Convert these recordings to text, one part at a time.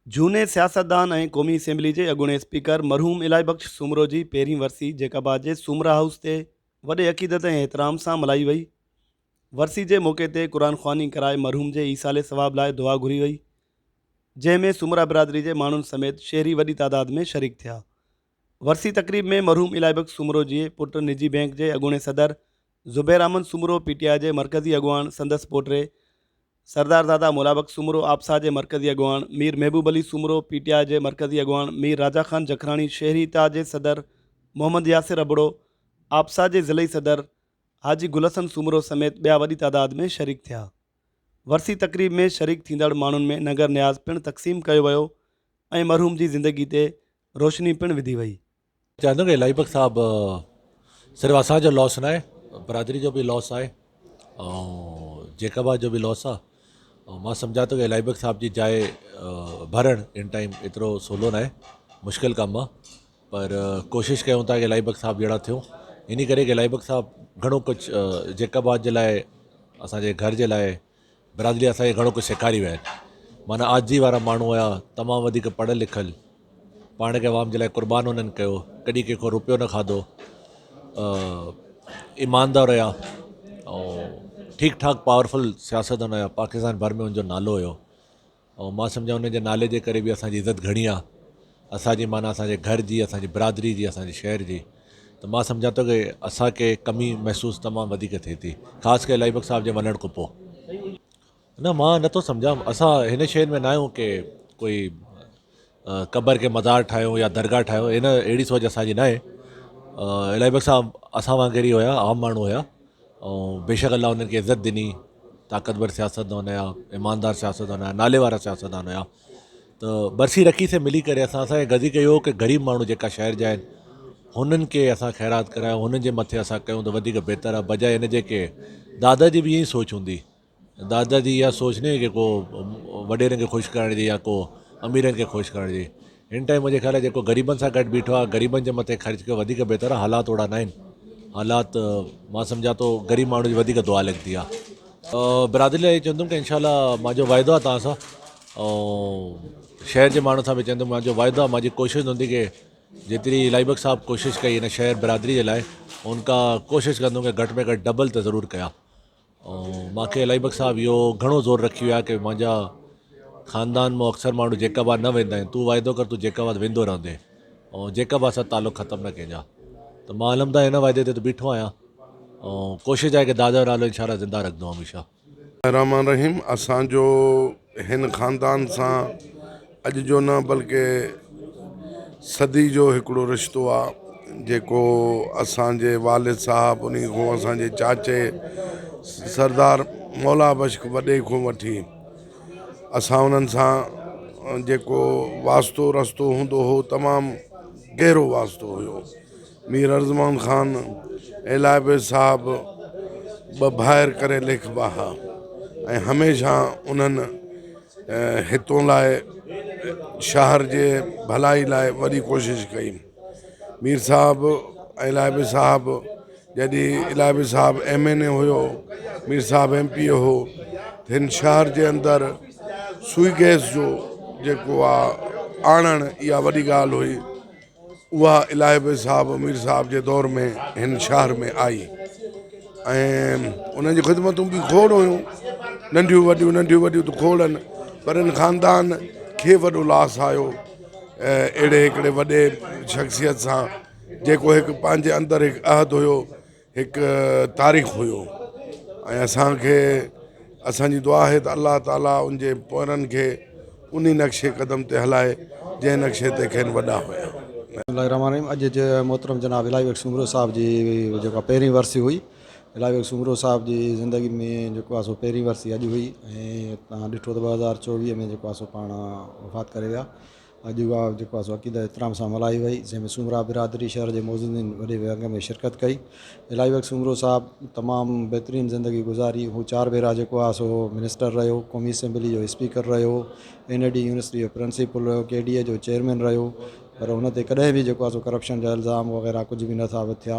झूने सियासतदान ऐं क़ौमी असेंबली जे अॻूणे स्पीकर मरहूम इलाही बख़्श सूमरो जी पहिरीं वरसी जैकाबाद जे सूमरा हाउस ते वॾे अक़ीदत ऐं एहतराम सां मल्हाई वई। वरसी जे मौक़े ते क़ुर ख़्वानी कराए मरहूम जे ईसाले सवाब लाइ दुआ घुरी वई, जंहिंमें सूमरा बिरादरी जे माण्हुनि समेत शहरी वॾी तादाद में शरीक थिया। वरसी तक़रीब में मरहूम इलाही बख़्श सूमरो जे पुटु निजी बैंक जे अॻूणे सदर ज़ुबैर अहमद सूमरो, पीटीआई जे मरकज़ी अॻुवाण संदसि पोटे सरदार दादा मुलाबक सूमरो, आपसा जे मरकज़ी अॻुवाण मीर महबूब अली सूमरो, पीटीआई जे मरकज़ी अॻुवाण मीर राजा ख़ान जखराणी, शहरी इत्तेहाद जे सदर मोहम्मद यासिर अबड़ो, आपसा जे ज़िलई सदर हाजी गुलहसन सूमरो समेत ॿिया वॾी तादाद में शरीक थिया। वरसी तक़रीब में शरीक थींदड़ माण्हुनि में नगर न्याज़ पिणु तक़सीम कयो वियो ऐं मरहूम जी ज़िंदगी ते रोशनी पिणु विधी वई। चवंदो कि इलाही बख़्श साहब सिर्फ़ु असांजो लॉस न आहे, बरादरी जो बि लॉस आहे ऐं जैकाबाद जो बि लॉस आहे। ऐं मां सम्झा थो कि इलाही बख़्श साहब जी जाइ भरणु इन टाइम एतिरो सवलो न आहे, मुश्किल कमु आहे, पर कोशिशि कयूं था कि इलाही बख़्श साहब जहिड़ा थियूं। इन करे कि इलाही बख़्श साहब घणो कुझु जैकाबाद जे लाइ, असांजे घर जे लाइ, बिरादरी असांखे घणो कुझु सेखारी विया आहिनि। माना आजी वारा माण्हू हुया, तमामु वधीक पढ़ियल लिखियल, पाण खे आवाम जे लाइ क़ुर्बान उन्हनि कयो, कॾहिं कंहिंखो रुपयो न खाधो, ईमानदार हुया ऐं ठीकु ठाकु पावरफुल सियासतदान हुया। पाकिस्तान भर में उनजो नालो हुयो ऐं मां सम्झा उनजे नाले जे करे बि असांजी इज़त घणी आहे, असांजी माना असांजे घर जी, असांजी बिरादरी जी, असांजे शहर जी। त मां सम्झा थो कि असांखे कमी महसूसु तमामु वधीक थिए थी, ख़ासि करे इलाही बख़्श साहब जे वञण खां पोइ। न, मां नथो सम्झां, असां हिन शहर में न आहियूं कि कोई क़बर खे मज़ार ठाहियूं या दरगाह ठाहियूं, हिन अहिड़ी सोच असांजी न आहे। इलाही बख़्श साहब असां वांगुरु ई हुया, आम माण्हू हुया ऐं बेशक अल्लाह उन्हनि खे इज़त ॾिनी, ताक़तवर सियासतदान हुया, ईमानदार सियासतदान हुया, नाले वारा सियासतदान हुया। त बरसी रखी से मिली करे असांखे वधीक इहो कि ग़रीब माण्हू जेका शहर जा आहिनि हुननि खे असां ख़ैरात करायूं, हुननि जे मथे असां कयूं त वधीक बहितर आहे, बजाए हिन जे के दादा जी बि ईअं ई सोच हूंदी। दादा जी इहा सोच न कि को वॾेरनि खे ख़ुशि करण जी या को अमीरनि खे ख़ुशि करण जी। हिन टाइम मुंहिंजे ख़्याल आहे जेको ग़रीबनि सां गॾु बीठो आहे, ग़रीबनि जे मथे ख़र्च कयो वधीक बहितर आहे। हालात ओड़ा न आहिनि, हालात मां सम्झा थो ग़रीब माण्हू जी वधीक दुआ लॻंदी आहे। बिरादरी लाइ चवंदुमि कि इनशाला मुंहिंजो वाइदो आहे तव्हां सां ऐं शहर जे माण्हू सां बि चवंदुमि, मुंहिंजो वाइदो आहे, मुंहिंजी कोशिशि हूंदी कि जेतिरी इलाही बख़्श साहब कोशिशि कई हिन शहर बिरादरी जे लाइ, उनका कोशिशि कंदुमि कि घटि में घटि डबल त ज़रूरु कया। ऐं मूंखे इलाही बख़्श साहब इहो घणो ज़ोर रखी विया कि मुंहिंजा ख़ानदान मां अक्सर माण्हू जैकाबाद न वेंदा आहिनि, तूं वाइदो कर तूं जैकाबाद वेंदो रहंदे ऐं जैकाबाद सां तालुक़ु ख़तमु न कंहिंजा। त मां अलहमदा हिन वाइदे ते बीठो आहियां ऐं कोशिशि आहे कि दादा जो नालो इंशाअल्लाह ज़िंदा रखंदो हमेशह। रहमान रहीम, असांजो हिन ख़ानदान सां अॼु जो न बल्कि सदी जो हिकिड़ो रिश्तो आहे, जेको असांजे वालिद साहब उन खां असांजे चाचे सरदार मौला बश्क वॾे खां वठी असां उन्हनि सां जेको वास्तो रस्तो हूंदो हो, तमामु गहरो वास्तो हुयो। मीर अर्ज़मान ख़ान इलाही साहब ॿ भाइर करे लिखबा हुआ ऐं हमेशह उन्हनि हितों लाइ शहर जे भलाई लाइ वॾी कोशिशि कई। मीर साहब ऐं इलाही साहब, जॾहिं इलाही साहब MNA हुयो, मीर साहब MP हो, त हिन शहर जे अंदरि सुई गैस जो जेको आहे आणणु इहा वॾी ॻाल्हि हुई। उहा इलाही साहब मीर साहब जे दौर में हिन शहर में आई ऐं उन्हनि जी ख़िदमतूं बि खोड़ हुयूं, नंढियूं वॾियूं त खोड़ आहिनि, पर हिन ख़ानदान खे वॾो लास आयो अहिड़े हिकिड़े वॾे शख़्सियत सां, जेको हिकु पंहिंजे अंदरि हिकु अहद हुयो, हिकु तारीख़ हुयो। ऐं असांखे असांजी दुआ आहे त अल्लाह ताला उनजे पोरनि खे उन नक्शे क़दम ते हलाए जंहिं नक्शे ते खेनि वॾा हुया। रहमान अॼु जे मोहतरम जनाब इलाही बख़्श सूमरो साहब जी जेका पहिरीं वरसी हुई, इलाही बख़्श सूमरो साहब जी ज़िंदगी में जेको आहे सो पहिरीं वरसी अॼु हुई ऐं तव्हां ॾिठो त 2024 में जेको आहे सो पाण वफ़ात करे विया। अॼु उहा जेको आहे सो अक़ीदत एहतराम सां मल्हाई वई, जंहिंमें सूमरा बिरादरी शहर जे मौजूदनि वॾे विहंग में शिरकत कई। इलाही बख़्श सूमरो साहब तमामु बहितरीनु ज़िंदगी गुज़ारी। हू 4 भेरा जेको आहे सो मिनिस्टर रहियो, क़ौमी असेंबली जो स्पीकर रहियो, NAD यूनिवर्सिटी जो प्रिंसिपल रहियो, KDA जो चेयरमैन रहियो, पर हुन ते कॾहिं बि जेको आहे सो करप्शन जा इल्ज़ाम वग़ैरह कुझु बि न थिया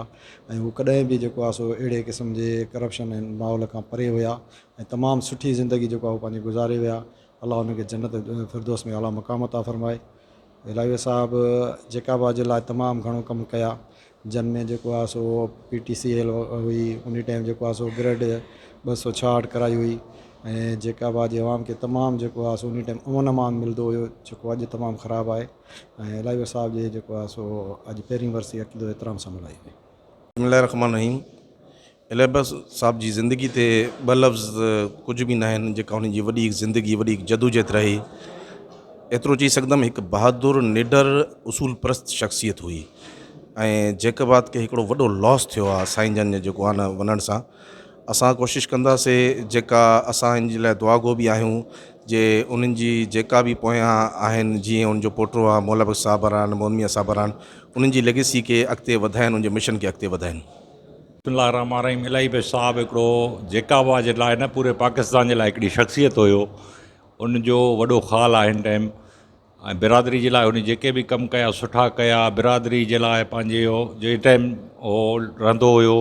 ऐं हू कॾहिं बि जेको आहे सो अहिड़े क़िस्म जे करप्शन ऐं माहौल खां परे हुया ऐं तमामु सुठी ज़िंदगी जेको आहे पंहिंजी गुज़ारे विया। अलाह उनखे जन्नत फिरदौस में आला मक़ाम अता फ़रमाए। इलाही साहब जेका बि जे लाइ तमामु घणो कमु कया, जन में जेको आहे सो PTCL हुई, उन टाइम जेको आहे सो ग्रेड 266 कराई हुई, ऐं जेका बि जे अवाम खे तमामु जेको आहे सो उन टाइम अमन अमान मिलंदो हुयो जेको अॼु तमामु ख़राबु आहे। ऐं इलाही साहब जे जेको आहे सो अॼु पहिरीं वर्सी अक़ीदो एतिराम सां मल्हाई हुई। बिस्मिल्लाहिर्रहमानिर्रहीम। इलाही साहब जी ज़िंदगी ते ॿ लफ़्ज़ कुझु बि न आहिनि, जेका हुनजी वॾी ज़िंदगी, वॾी जदोजहद रही। एतिरो चई सघंदुमि, हिकु बहादुर, निडर, उसूल परस्त शख़्सियत हुई। ऐं जैकबाद खे हिकिड़ो वॾो लॉस थियो आहे साईं जन जेको आहे न वञण सां। असां कोशिशि कंदासीं, जेका असां इन जे लाइ दुआगो बि आहियूं, जे उन्हनि जी जेका बि पोयां आहिनि, जीअं उनजो पोटो आहे मौला बख़्श साहबरान, मोहनमिया साहबरान, उन्हनि जी लेगेसी खे अॻिते वधाइनि, उनजे मिशन खे अॻिते वधाइनि। बिस्मिल्लाहिर्रहमानिर्रहीम। इलाही साहब हिकिड़ो जेकाबा जे लाइ न, पूरे पाकिस्तान जे लाइ हिकिड़ी शख़्सियत हुयो। उनजो वॾो ख़्यालु आहे हिन टाइम, ऐं बिरादरी जे लाइ उन जेके बि कमु कया सुठा कया। बिरादरी जे लाइ पंहिंजे जे टाइम हो रहंदो हुयो,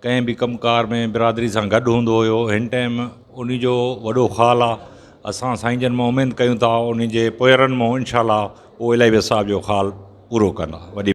कंहिं बि कमुकार में बिरादरी सां गॾु हूंदो हुयो। हिन टाइम उनजो वॾो ख़्यालु आहे। असां साईं जन मां उमेद कयूं था उन जे पोयरनि मां इंशाअल्लाह उहो इलाही साहब जो ख़्यालु पूरो कंदा। वॾी